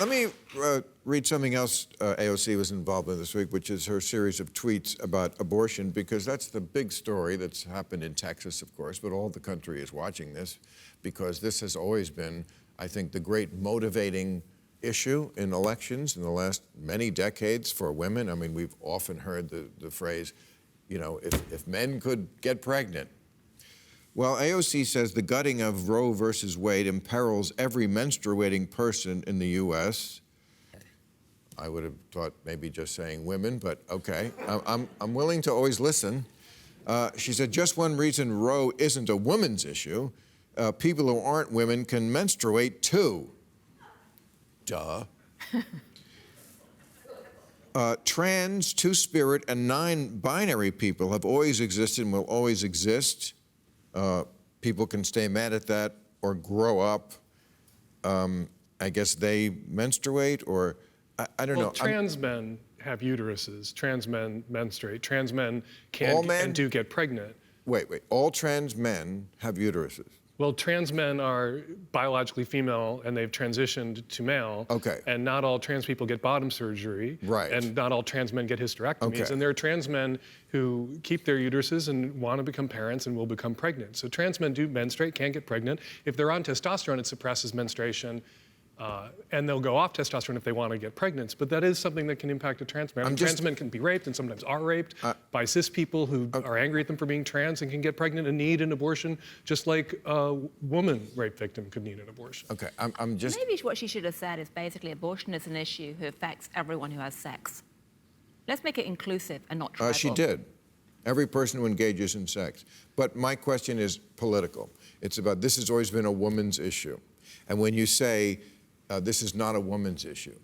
Let me read something else AOC was involved in this week, which is her series of tweets about abortion, because that's the big story that's happened in Texas, of course, but all the country is watching this, because this has always been, I think, the great motivating issue in elections in the last many decades for women. I mean, we've often heard the phrase, you know, if men could get pregnant. Well, AOC says the gutting of Roe versus Wade imperils every menstruating person in the U.S. I would have thought maybe just saying women, but okay. I'm willing to always listen. She said, just one reason Roe isn't a woman's issue, people who aren't women can menstruate too. Duh. Trans, two-spirit, and non-binary people have always existed and will always exist. People can stay mad at that or grow up. I guess they menstruate, or I don't know. Trans men have uteruses. Trans men menstruate. Trans men can and do get pregnant. Wait. All trans men have uteruses? Well, trans men are biologically female and they've transitioned to male. Okay. And not all trans people get bottom surgery. Right. And not all trans men get hysterectomies. Okay. And there are trans men who keep their uteruses and want to become parents and will become pregnant. So trans men do menstruate, can get pregnant. If they're on testosterone, it suppresses menstruation. And they'll go off testosterone if they want to get pregnant. But that is something that can impact a trans man. Trans men can be raped and sometimes are raped by cis people who are angry at them for being trans and can get pregnant and need an abortion, just like a woman rape victim could need an abortion. Okay, I'm just... Maybe what she should have said is basically abortion is an issue who affects everyone who has sex. Let's make it inclusive and not tribal. She did. Every person who engages in sex. But my question is political. It's about, this has always been a woman's issue. And when you say, this is not a woman's issue,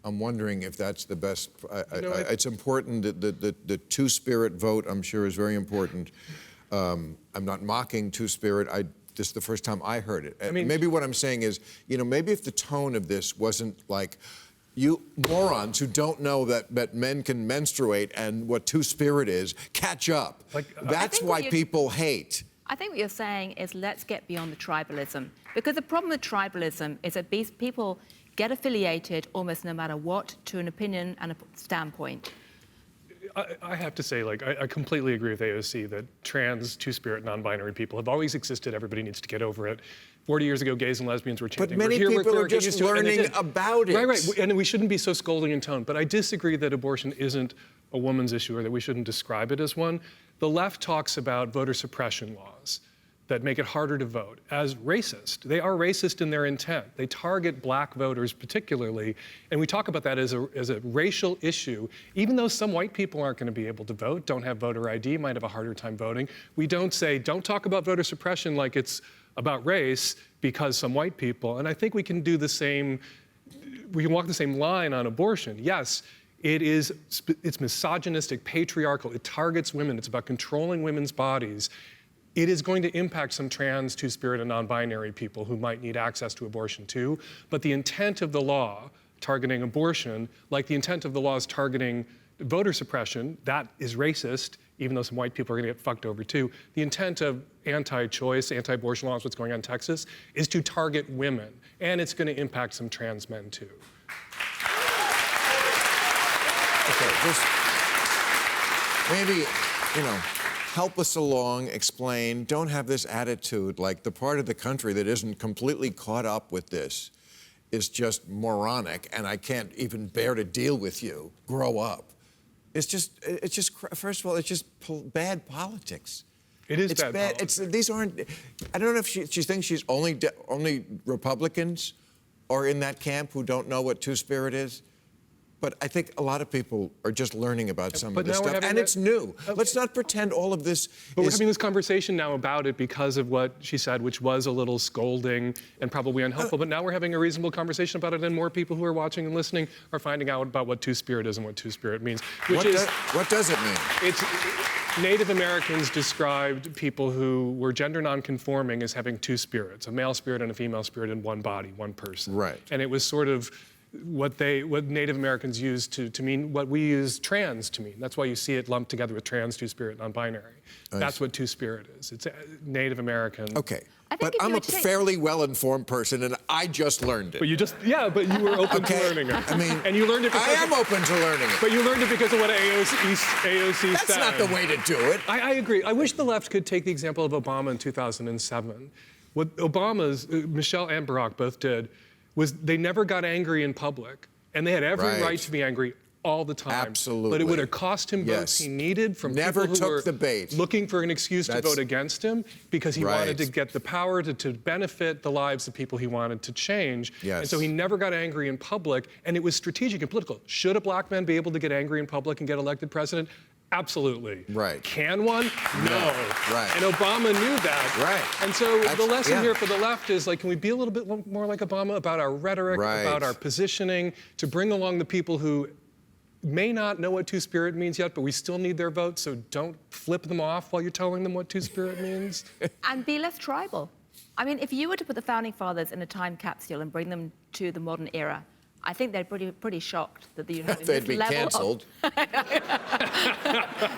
I'm wondering if that's the best. It's important that the two-spirit vote, I'm sure, is very important. I'm not mocking two-spirit. This is the first time I heard it. Maybe what I'm saying is, you know, maybe if the tone of this wasn't like, you morons who don't know that men can menstruate and what two-spirit is, catch up. That's why people hate. I think what you're saying is let's get beyond the tribalism. Because the problem with tribalism is that these people get affiliated almost no matter what to an opinion and a standpoint. I have to say, I completely agree with AOC that trans, two-spirit, non-binary people have always existed. Everybody needs to get over it. 40 years ago, gays and lesbians were chanting. But many people are just learning about it. Right. And we shouldn't be so scolding in tone. But I disagree that abortion isn't a woman's issue or that we shouldn't describe it as one. The left talks about voter suppression laws that make it harder to vote as racist. They are racist in their intent. They target black voters particularly, and we talk about that as a racial issue. Even though some white people aren't going to be able to vote, don't have voter ID, might have a harder time voting, we don't say, don't talk about voter suppression like it's about race because some white people, and I think we can do the same, we can walk the same line on abortion. Yes, it's misogynistic, patriarchal, it targets women, it's about controlling women's bodies. It is going to impact some trans, two-spirit, and non-binary people who might need access to abortion too. But the intent of the law targeting abortion, like the intent of the laws targeting voter suppression, that is racist, even though some white people are going to get fucked over too. The intent of anti-choice, anti-abortion laws, what's going on in Texas, is to target women. And it's going to impact some trans men too. Okay, just maybe, you know, help us along, explain. Don't have this attitude like the part of the country that isn't completely caught up with this is just moronic and I can't even bear to deal with you. Grow up. It's just, first of all, it's just bad politics. It is bad politics. These aren't, I don't know if she thinks she's only Republicans are in that camp who don't know what two-spirit is. But I think a lot of people are just learning about some of this stuff, and it's new. Let's not pretend all of this But we're having this conversation now about it because of what she said, which was a little scolding and probably unhelpful, but now we're having a reasonable conversation about it, and more people who are watching and listening are finding out about what two-spirit is and what two-spirit means. What does it mean? Native Americans described people who were gender non-conforming as having two spirits, a male spirit and a female spirit in one body, one person. Right. And it was sort of what Native Americans use to mean what we use trans to mean. That's why you see it lumped together with trans, two-spirit, non-binary. That's what two-spirit is. It's Native American. Okay. I think But if I'm you a would take- fairly well-informed person, and I just learned it. But you were open to Okay. learning it. I mean, and you learned it because I am open to learning it. But you learned it because of what AOC That's said. not the way to do it. I agree. I wish the left could take the example of Obama in 2007. What Obama's, Michelle and Barack both did, was they never got angry in public, and they had every Right. right to be angry all the time. Absolutely. But it would have cost him votes Yes. he needed from Never people who took were the bait. looking for an excuse to That's- vote against him because he wanted Right. to get the power to benefit the lives of people he wanted to change. Yes. And so he never got angry in public, and it was strategic and political. Should a black man be able to get angry in public and get elected president? Absolutely. Right. Can one? No. Right. And Obama knew that. Right. And so the That's- lesson yeah. here for the left is, like, can we be a little bit more like Obama about our rhetoric, Right. about our positioning, to bring along the people who may not know what two-spirit means yet, but we still need their vote, so don't flip them off while you're telling them what two-spirit means. And be less tribal. I mean, if you were to put the founding fathers in a time capsule and bring them to the modern era, I think they'd pretty shocked that you'd have They'd this be level canceled.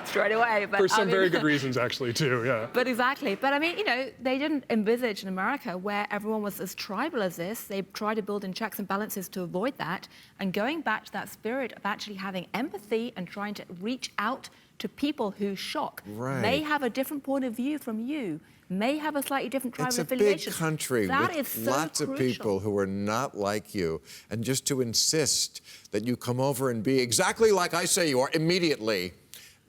straight away. But For I some mean- very good reasons, actually, too, yeah. But exactly. But I mean, you know, they didn't envisage in America where everyone was as tribal as this. They tried to build in checks and balances to avoid that. And going back to that spirit of actually having empathy and trying to reach out to people who shock, Right. may have a different point of view from you, may have a slightly different tribal It's a affiliation. big country That with is so lots of crucial. people who are not like you. And just to insist that you come over and be exactly like I say you are immediately,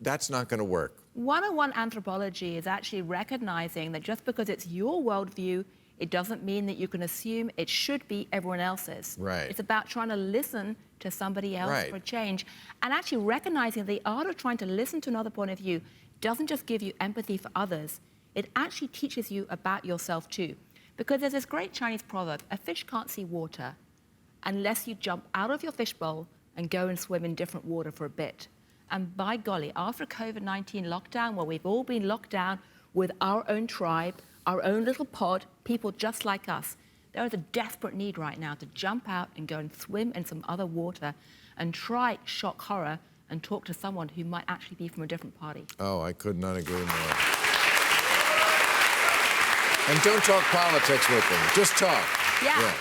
that's not going to work. 101 anthropology is actually recognizing that just because it's your worldview, it doesn't mean that you can assume it should be everyone else's. Right. It's about trying to listen to somebody else Right. for a change, and actually recognizing the art of trying to listen to another point of view doesn't just give you empathy for others, it actually teaches you about yourself too. Because there's this great Chinese proverb, a fish can't see water unless you jump out of your fishbowl and go and swim in different water for a bit. And by golly, after COVID-19 lockdown, where we've all been locked down with our own tribe, our own little pod, people just like us, there is a desperate need right now to jump out and go and swim in some other water and try shock horror and talk to someone who might actually be from a different party. Oh, I could not agree more. And don't talk politics with them. Just talk. Yeah.